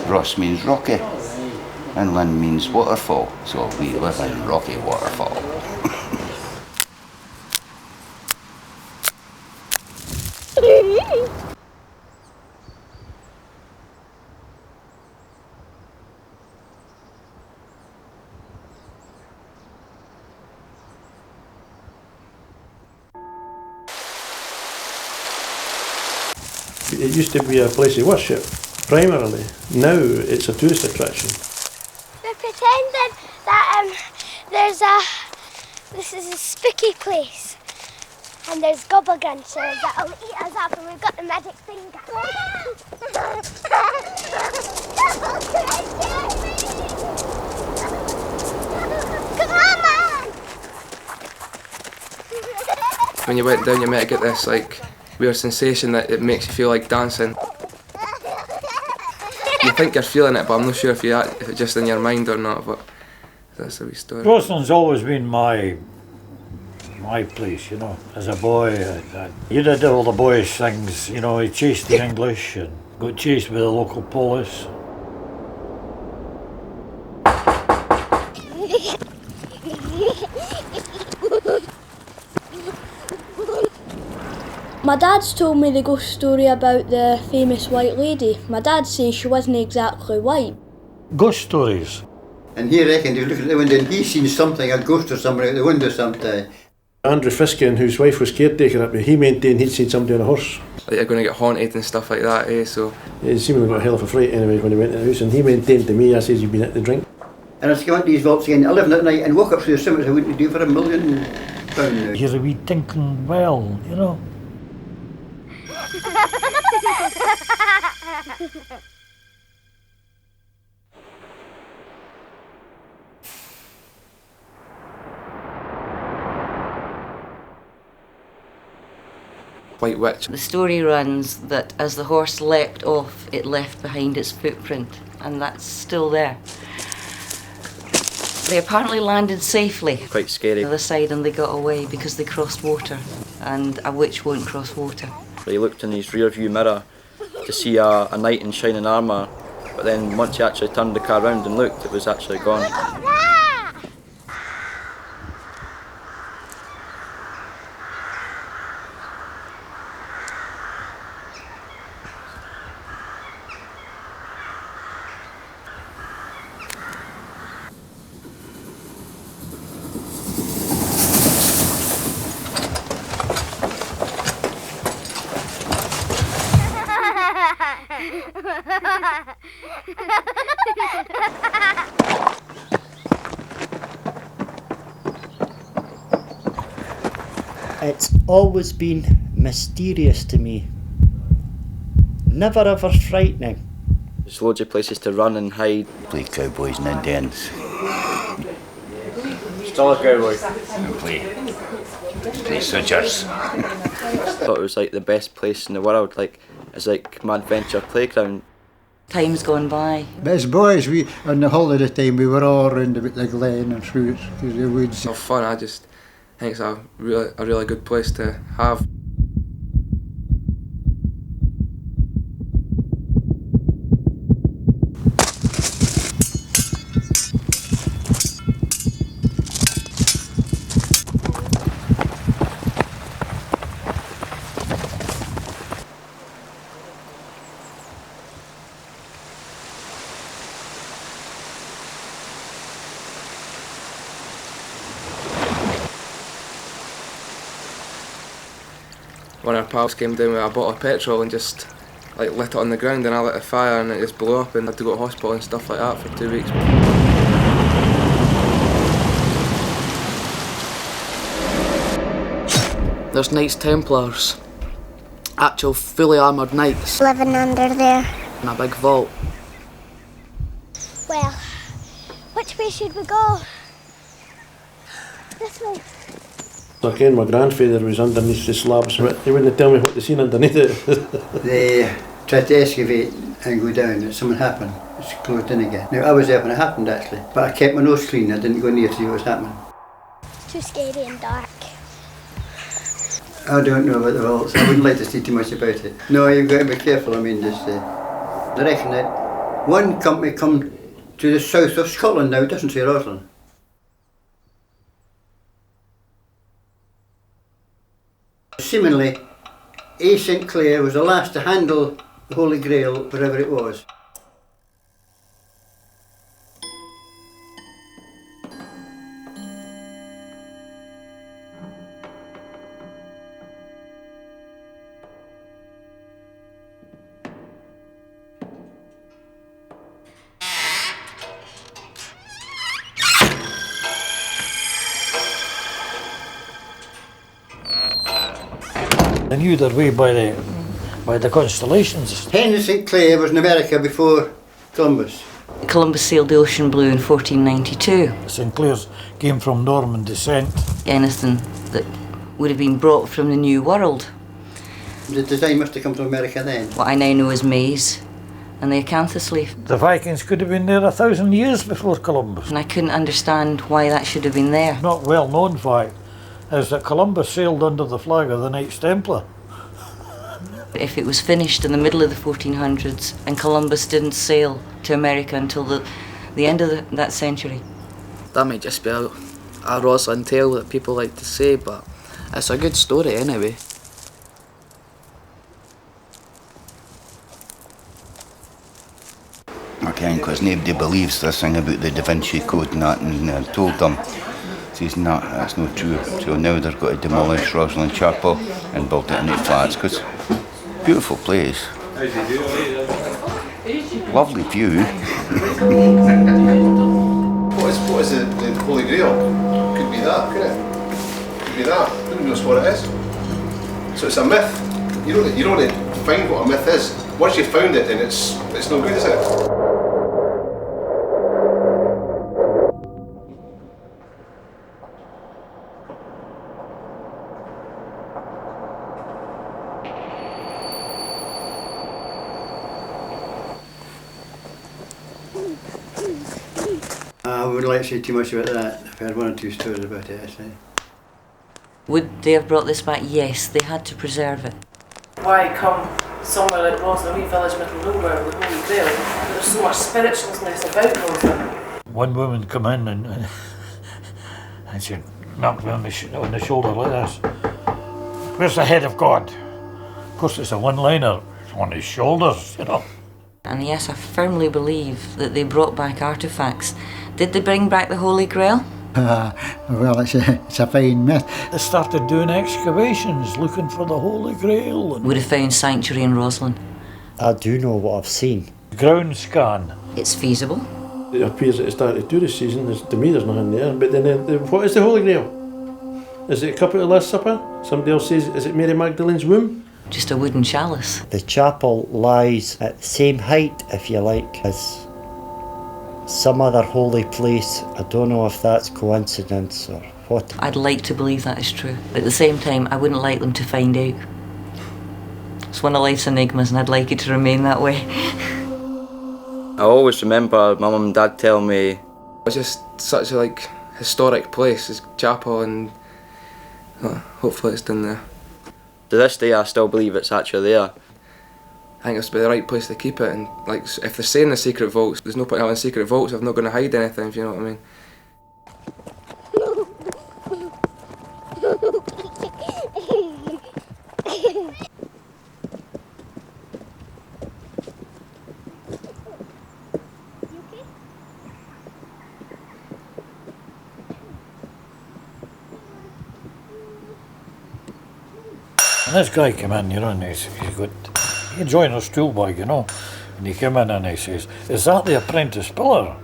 Ross means rocky, and Lynn means waterfall, so we live in Rocky Waterfall. It used to be a place of worship, primarily. Now it's a tourist attraction. We're pretending that this is a spooky place, and there's gobblegunchers that'll eat us up, and we've got the magic finger. Come on, man! When you went down, you might get this weird sensation that it makes you feel like dancing. You think you're feeling it, but I'm not sure if it's just in your mind or not, but that's a wee story. Roslin's always been my place, As a boy, you did all the boyish things, he chased the English and got chased by the local police. My dad's told me the ghost story about the famous white lady. My dad says she wasn't exactly white. Ghost stories. And he reckoned he was looking at the window and he seen something, a ghost or somebody out the window sometime. Andrew Fiskin, whose wife was caretaker up there, he maintained he'd seen somebody on a horse. You're going to get haunted and stuff like that, so... He seemingly got a hell of a fright anyway when he went to the house, and he maintained to me, I says, you've been at the drink. And I was going to these vaults again, 11 at night, and woke up through the summits I wouldn't do for £1 million now. Here's a wee tinkling bell, White Witch. The story runs that as the horse leapt off, it left behind its footprint, and that's still there. They apparently landed safely. Quite scary. On the other side, and they got away because they crossed water, and a witch won't cross water. He looked in his rear view mirror to see a knight in shining armour, but then once he actually turned the car round and looked, it was actually gone. It's always been mysterious to me. Never ever frightening. There's loads of places to run and hide. Play cowboys and Indians. Still a cowboy. And play soldiers. I thought it was the best place in the world, it's like my adventure playground. Time's gone by. But as boys, on the holiday time, we were all around about the glen and through the woods. It's fun. I just think it's a really good place to have. One of our pals came down with a bottle of petrol and just lit it on the ground, and I lit a fire and it just blew up, and I had to go to hospital and stuff like that for 2 weeks. There's Knights Templars, actual fully armoured knights. Living under there. In a big vault. Well, which way should we go? This way. Again, my grandfather was underneath the slabs, but he wouldn't tell me what they seen underneath it. They tried to excavate and go down, and something happened. It's closed in again. Now, I was there when it happened, actually, but I kept my nose clean. I didn't go near to see what was happening. Too scary and dark. I don't know about the vaults. I wouldn't like to see too much about it. No, you've got to be careful. I reckon that One company come to the south of Scotland now, doesn't say Roslin. Seemingly, A. St Clair was the last to handle the Holy Grail, wherever it was. They knew their way by the constellations. Henry St Clair was in America before Columbus. Columbus sailed the ocean blue in 1492. St Clair's came from Norman descent. Anything that would have been brought from the New World. The design must have come from America then. What I now know as maize and the acanthus leaf. The Vikings could have been there 1,000 years before Columbus. And I couldn't understand why that should have been there. Not well known fact is that Columbus sailed under the flag of the Knights Templar. If it was finished in the middle of the 1400s and Columbus didn't sail to America until the end of that century. That might just be a Rosslyn tale that people like to say, but it's a good story anyway. Okay, because nobody believes this thing about the Da Vinci Code and that, and told them, says, no, that's not true. So now they've got to demolish Roslin Chapel and build it into flats, because beautiful place. Lovely view. What is the Holy Grail? Could be that, couldn't it? Could be that. Who knows what it is? So it's a myth. You don't want to find what a myth is. Once you've found it, then it's no good, is it? I wouldn't like to say too much about that. I've heard one or two stories about it, actually. Would they have brought this back? Yes, they had to preserve it. Why come somewhere like Roslin, a wee village middle of nowhere with the Holy Grail? There's so much spiritualness about Roslin. One woman come in and she knocked me on the shoulder like this. Where's the head of God? Of course it's a one-liner. It's on his shoulders, you know. And yes, I firmly believe that they brought back artefacts. Did they bring back the Holy Grail? Well, it's a fine myth. They started doing excavations, looking for the Holy Grail. And would have found sanctuary in Roslin. I do know what I've seen. Ground scan. It's feasible. It appears at the start of the tourist season, to me there's nothing there, but then what is the Holy Grail? Is it a cup at the Last Supper? Somebody else says, is it Mary Magdalene's womb? Just a wooden chalice. The chapel lies at the same height, if you like, as some other holy place. I don't know if that's coincidence or what. I'd like to believe that is true. But at the same time, I wouldn't like them to find out. It's one of life's enigmas and I'd like it to remain that way. I always remember my mum and dad telling me it's just such a historic place, this chapel, and hopefully it's done there. To this day I still believe it's actually there. I think it's be the right place to keep it, and if they're saying the secret vaults, there's no point having secret vaults if I'm not going to hide anything, if you know what I mean. And this guy came in, you know, and he's got a joiner's toolbag, you know, and he came in and he says, "Is that the apprentice pillar?"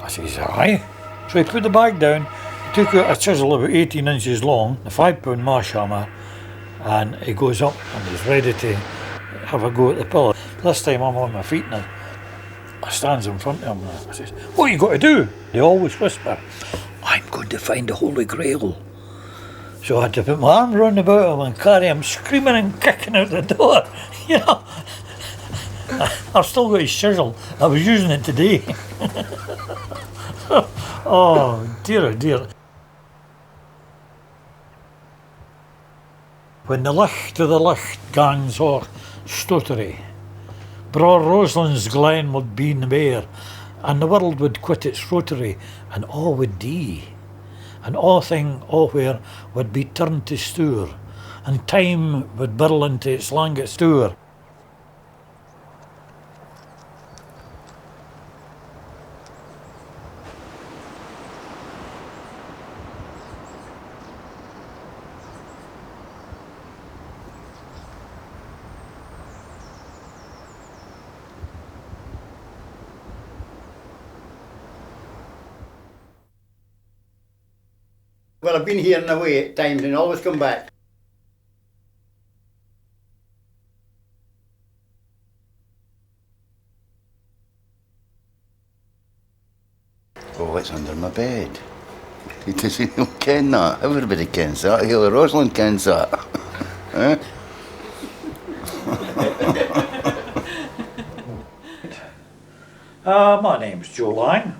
I says, "Aye." So he put the bag down, he took out a chisel about 18 inches long, a 5-pound marsh hammer, and he goes up and he's ready to have a go at the pillar. This time I'm on my feet and I stands in front of him and I says, "What you got to do?" They always whisper, "I'm going to find the Holy Grail." So I had to put my arms round about him and carry him screaming and kicking out the door, you know. I've still got his chisel. I was using it today. Oh, dear, oh dear. When the licht of the licht gangs o'er Stottery, Bra Roslin's glen would be in the bare, and the world would quit its rotary, and all would die. And all thing, all where, would be turned to stour, and time would burl into its langest stour. Well, I've been here and away at times and always come back. Oh, it's under my bed. Does he not ken that? Everybody kens that. Hale Rosland kens that. Eh? My name's Joe Lang,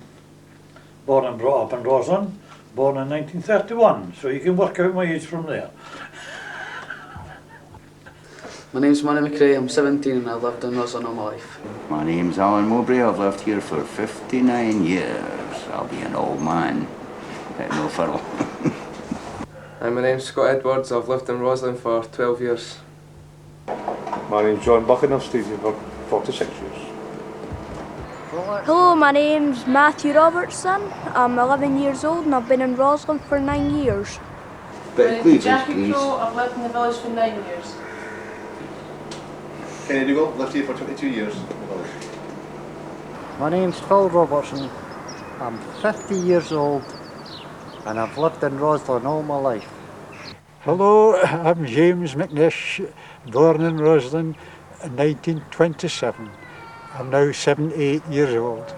born and brought up in Roslin, born in 1931, so you can work out my age from there. My name's Manny McRae, I'm 17 and I've lived in Roslin all my life. My name's Alan Mowbray. I've lived here for 59 years. I'll be an old man. No fiddle. And my name's Scott Edwards. I've lived in Roslin for 12 years. My name's John Buchan. I've stayed here for 46 years. Hello, my name's Matthew Robertson. I'm 11 years old and I've been in Roslin for 9 years. Jackie Crow, I've lived in the village for 9 years. Kenny Dougal, lived here for 22 years. My name's Phil Robertson. I'm 50 years old and I've lived in Roslin all my life. Hello, I'm James McNish, born in Roslin in 1927. I'm now 78 years old.